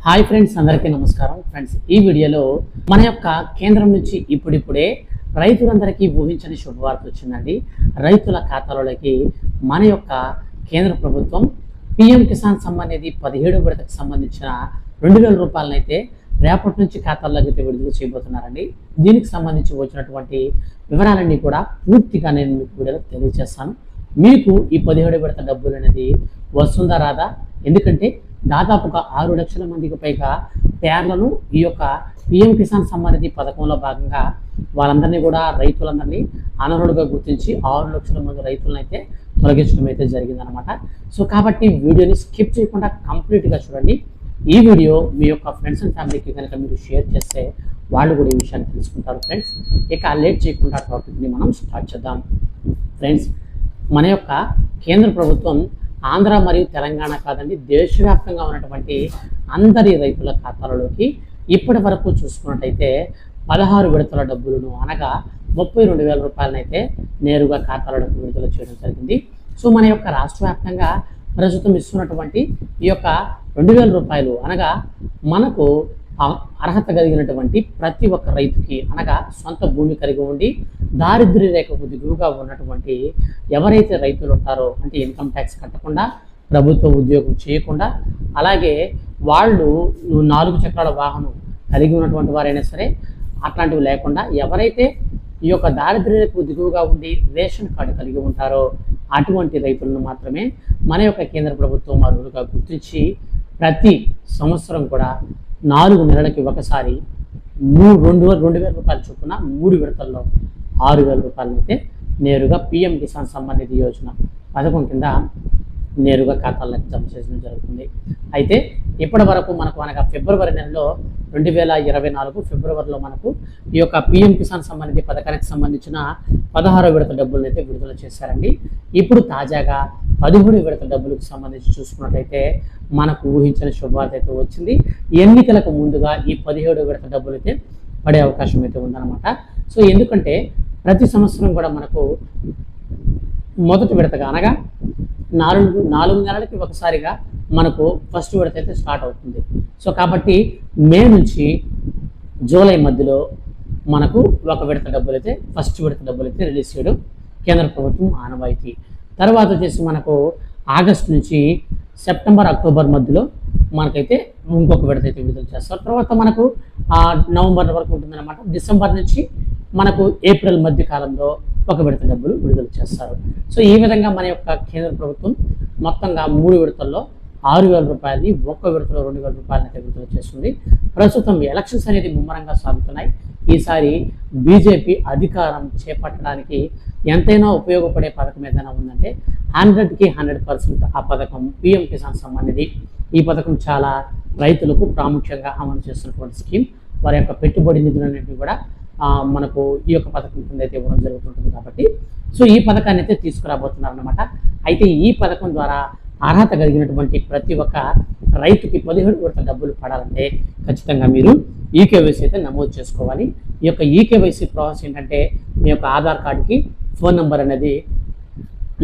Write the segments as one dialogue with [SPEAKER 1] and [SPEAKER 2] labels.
[SPEAKER 1] Hi friends, అందరికీ నమస్కారం. Friends, ఈ వీడియోలో మన యొక్క కేంద్రం నుంచి ఇప్పుడిప్పుడే రైతులందరికీ ఊహించని శుభవార్త వచ్చిందండి. రైతుల ఖాతాలోకి మన యొక్క కేంద్ర ప్రభుత్వం పిఎం కిసాన్ సమ్మాన్ నిధి 17వ విడతకు సంబంధించిన 2000 రూపాయలనైతే రేపటి నుంచి ఖాతాల్లోకి అయితే విడుదల చేయబోతున్నారండి. దీనికి సంబంధించి వచ్చినటువంటి వివరాలన్నీ కూడా పూర్తిగా నేను మీకు వీడియోలో తెలియజేస్తాను. మీకు ఈ 17వ విడత డబ్బులు అనేది వస్తుందా రాదా? ఎందుకంటే దాదాపుగా 6 లక్షల మందికి పైగా పేర్లను ఈ యొక్క పిఎం కిసాన్ సమ్మాన్ నిధి పథకంలో భాగంగా వాళ్ళందరినీ కూడా రైతులందరినీ అనర్హులుగా గుర్తించి 6 లక్షల మంది రైతులను అయితే తొలగించడం అయితే జరిగిందనమాట. సో కాబట్టి వీడియోని స్కిప్ చేయకుండా కంప్లీట్గా చూడండి. ఈ వీడియో మీ యొక్క ఫ్రెండ్స్ అండ్ ఫ్యామిలీకి కనుక మీరు షేర్ చేస్తే వాళ్ళు కూడా ఈ విషయాన్ని తెలుసుకుంటారు. ఫ్రెండ్స్, ఇక లేట్ చేయకుండా టాపిక్ని మనం స్టార్ట్ చేద్దాం. ఫ్రెండ్స్, మన యొక్క కేంద్ర ప్రభుత్వం ఆంధ్ర మరియు తెలంగాణ కాదండి, దేశవ్యాప్తంగా ఉన్నటువంటి అందరి రైతుల ఖాతాలలోకి ఇప్పటి వరకు చూసుకున్నట్టయితే 16 విడతల డబ్బులను అనగా 32,000 రూపాయలనైతే నేరుగా ఖాతాలకు విడుదల చేయడం జరిగింది. సో మన యొక్క రాష్ట్ర వ్యాప్తంగా ప్రస్తుతం ఇస్తున్నటువంటి ఈ యొక్క 2,000 రూపాయలు అనగా మనకు అర్హత కలిగినటువంటి ప్రతి ఒక్క రైతుకి అనగా సొంత భూమి కలిగి ఉండి దారిద్ర్య రేఖకు దిగువగా ఉన్నటువంటి ఎవరైతే రైతులు ఉంటారో, అంటే ఇన్కమ్ ట్యాక్స్ కట్టకుండా ప్రభుత్వ ఉద్యోగం చేయకుండా అలాగే వాళ్ళు 4 చక్రాల వాహనం కలిగి ఉన్నటువంటి వారైనా సరే అట్లాంటివి లేకుండా ఎవరైతే ఈ యొక్క దారిద్ర్య రేఖకు దిగువగా ఉండి రేషన్ కార్డు కలిగి ఉంటారో అటువంటి రైతులను మాత్రమే మన యొక్క కేంద్ర ప్రభుత్వం అర్హులుగా గుర్తించి ప్రతి సంవత్సరం కూడా 4 నెలలకి ఒకసారి 2,000 రూపాయల చొప్పున 3 విడతల్లో 6,000 రూపాయలనైతే నేరుగా పిఎం కిసాన్ సమ్మాన్ నిధి యోజన పథకం కింద నేరుగా ఖాతాలకు జమ చేయడం జరుగుతుంది. అయితే ఇప్పటి వరకు మనకు అనగా ఫిబ్రవరి నెలలో 2024 ఫిబ్రవరిలో మనకు ఈ యొక్క పిఎం కిసాన్ సమ్మాన్ నిధి పథకానికి సంబంధించిన 16వ విడత డబ్బులను అయితే విడుదల చేశారండి. ఇప్పుడు తాజాగా 17వ విడత డబ్బులకు సంబంధించి చూసుకున్నట్లయితే మనకు ఊహించిన శుభవార్త అయితే వచ్చింది. ఎన్నికలకు ముందుగా ఈ 17వ విడత డబ్బులు అయితే పడే అవకాశం అయితే ఉందన్నమాట. సో ఎందుకంటే ప్రతి సంవత్సరం కూడా మనకు మొదటి విడతగా అనగా 4 నెలలకి ఒకసారిగా మనకు ఫస్ట్ విడత అయితే స్టార్ట్ అవుతుంది. సో కాబట్టి మే నుంచి జూలై మధ్యలో మనకు ఒక విడత డబ్బులు అయితే ఫస్ట్ విడత డబ్బులు అయితే రిలీజ్ చేయడం కేంద్ర ప్రభుత్వం ఆనవాయితీ. తర్వాత వచ్చేసి మనకు ఆగస్టు నుంచి సెప్టెంబర్ అక్టోబర్ మధ్యలో మనకైతే ఇంకొక విడత అయితే విడుదల చేస్తారు. తర్వాత మనకు నవంబర్ వరకు ఉంటుందన్నమాట. డిసెంబర్ నుంచి మనకు ఏప్రిల్ మధ్య కాలంలో ఒక విడత డబ్బులు విడుదల చేస్తారు. సో ఈ విధంగా మన యొక్క కేంద్ర ప్రభుత్వం మొత్తంగా 3 విడతల్లో 6,000 రూపాయలని, ఒక్క విడతలో 2,000 రూపాయలనైతే విడుదల చేస్తుంది. ప్రస్తుతం ఎలక్షన్స్ అనేది ముమ్మరంగా సాగుతున్నాయి. ఈసారి బీజేపీ అధికారం చేపట్టడానికి ఎంతైనా ఉపయోగపడే పథకం ఏదైనా ఉందంటే 100కి 100% ఆ పథకం పిఎం కిసాన్ సమ్మాన్ నిధి. ఈ పథకం చాలా రైతులకు ప్రాముఖ్యంగా అమలు చేస్తున్నటువంటి స్కీమ్. వారి యొక్క పెట్టుబడి నిధులన్నింటినీ కూడా మనకు ఈ యొక్క పథకం కింద అయితే ఇవ్వడం జరుగుతుంటుంది. కాబట్టి సో ఈ పథకాన్ని అయితే తీసుకురాబోతున్నారు అన్నమాట. అయితే ఈ పథకం ద్వారా అర్హత కలిగినటువంటి ప్రతి ఒక్క రైతుకి 17 విడత డబ్బులు పడాలంటే ఖచ్చితంగా మీరు ఈకేవైసీ అయితే నమోదు చేసుకోవాలి. ఈ యొక్క ఈకేవైసీ ప్రాసెస్ ఏంటంటే మీ యొక్క ఆధార్ కార్డుకి ఫోన్ నెంబర్ అనేది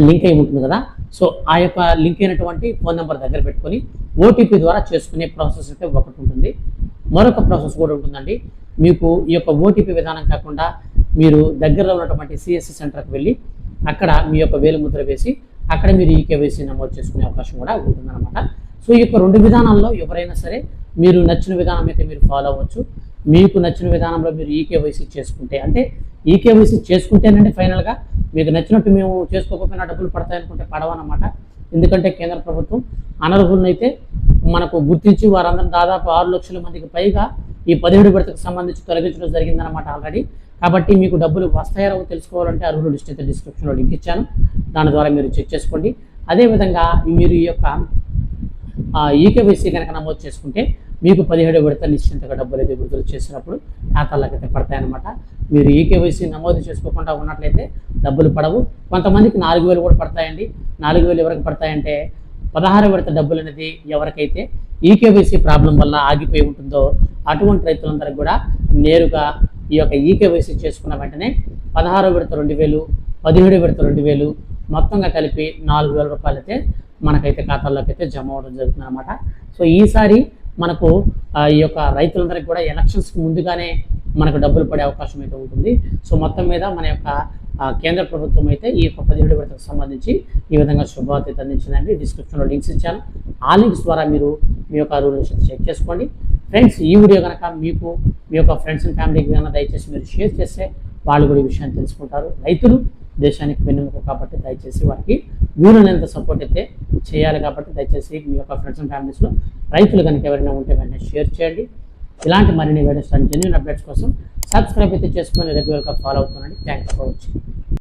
[SPEAKER 1] లింక్ అయి ఉంటుంది కదా. సో ఆ యొక్క లింక్ అయినటువంటి ఫోన్ నెంబర్ దగ్గర పెట్టుకొని ఓటీపీ ద్వారా చేసుకునే ప్రాసెస్ అయితే ఒకటి ఉంటుంది. మరొక ప్రాసెస్ కూడా ఉంటుందండి. మీకు ఈ యొక్క ఓటీపీ విధానం కాకుండా మీరు దగ్గరలో ఉన్నటువంటి సిఎస్సి సెంటర్కి వెళ్ళి అక్కడ మీ యొక్క వేలిముద్ర వేసి అక్కడ మీరు ఈకేవైసీ నమోదు చేసుకునే అవకాశం కూడా ఉంటుందన్నమాట. సో ఈ యొక్క 2 విధానాల్లో ఎవరైనా సరే మీరు నచ్చిన విధానం అయితే మీరు ఫాలో అవ్వచ్చు. మీకు నచ్చిన విధానంలో మీరు ఈకేవైసీ చేసుకుంటే, అంటే ఈకేవైసీ చేసుకుంటేనండి ఫైనల్గా మీకు నచ్చినట్టు మేము చేసుకోకపోయినా డబ్బులు పడతాయనుకుంటే పడవన్నమాట. ఎందుకంటే కేంద్ర ప్రభుత్వం అనర్హులను అయితే మనకు గుర్తించి వారందరూ దాదాపు 6 లక్షల మందికి పైగా ఈ 17 విడతకు సంబంధించి తొలగించడం జరిగిందన్నమాట ఆల్రెడీ. కాబట్టి మీకు డబ్బులు వస్తాయో తెలుసుకోవాలంటే అర్హుల లిస్ట్ అయితే డిస్క్రిప్షన్లో లింక్ ఇచ్చాను. దాని ద్వారా మీరు చెక్ చేసుకోండి. అదేవిధంగా మీరు ఈ యొక్క ఈకేవైసీ కనుక నమోదు చేసుకుంటే మీకు 17 విడత నిశ్చింతగా డబ్బులు అయితే విడుదల చేసినప్పుడు ఖాతాలకు అయితే పడతాయన్నమాట. మీరు ఈకేవైసీ నమోదు చేసుకోకుండా ఉన్నట్లయితే డబ్బులు పడవు. కొంతమందికి 4,000 కూడా పడతాయండి. 4,000 ఎవరికి పడతాయంటే 16 విడత డబ్బులు అనేది ఎవరికైతే ఈకేవైసీ ప్రాబ్లం వల్ల ఆగిపోయి ఉంటుందో అటువంటి రైతులందరికీ కూడా నేరుగా ఈ యొక్క ఈకేవైసీ చేసుకున్న వెంటనే 16 విడత 2,000, 17 విడత 2,000 మొత్తంగా కలిపి 4,000 రూపాయలు అయితే మనకైతే ఖాతాల్లోకి అయితే జమ అవ్వడం జరుగుతుంది అనమాట. సో ఈసారి మనకు ఈ యొక్క రైతులందరికీ కూడా ఎలక్షన్స్కి ముందుగానే మనకు డబ్బులు పడే అవకాశం అయితే ఉంటుంది. సో మొత్తం మీద మన యొక్క కేంద్ర ప్రభుత్వం అయితే ఈ యొక్క 17 విడతకు సంబంధించి ఈ విధంగా శుభవార్త అయితే అందించిందండి. డిస్క్రిప్షన్లో లింక్స్ ఇచ్చాను. ఆ లింక్స్ ద్వారా మీరు మీ యొక్క రూల్స్ చెక్ చేసుకోండి. ఫ్రెండ్స్, ఈ వీడియో కనుక మీకు మీ యొక్క ఫ్రెండ్స్ అండ్ ఫ్యామిలీకి కనుక దయచేసి మీరు షేర్ చేస్తే వాళ్ళు కూడా ఈ విషయాన్ని తెలుసుకుంటారు. రైతులు దేశానికి వెన్నెముక కాబట్టి దయచేసి వారికి వీలునంత సపోర్ట్ అయితే చేయాలి. కాబట్టి దయచేసి మీ యొక్క ఫ్రెండ్స్ అండ్ ఫ్యామిలీస్లో రైతులు కనుక ఎవరైనా ఉంటే వెంటనే షేర్ చేయండి. ఇలాంటి మరిన్ని వీడియోస్ అండ్ జెన్యూన్ అప్డేట్స్ కోసం సబ్స్క్రైబ్ అయితే చేసుకొని రెగ్యులర్గా ఫాలో అవుతున్నాండి. Thanks for watching.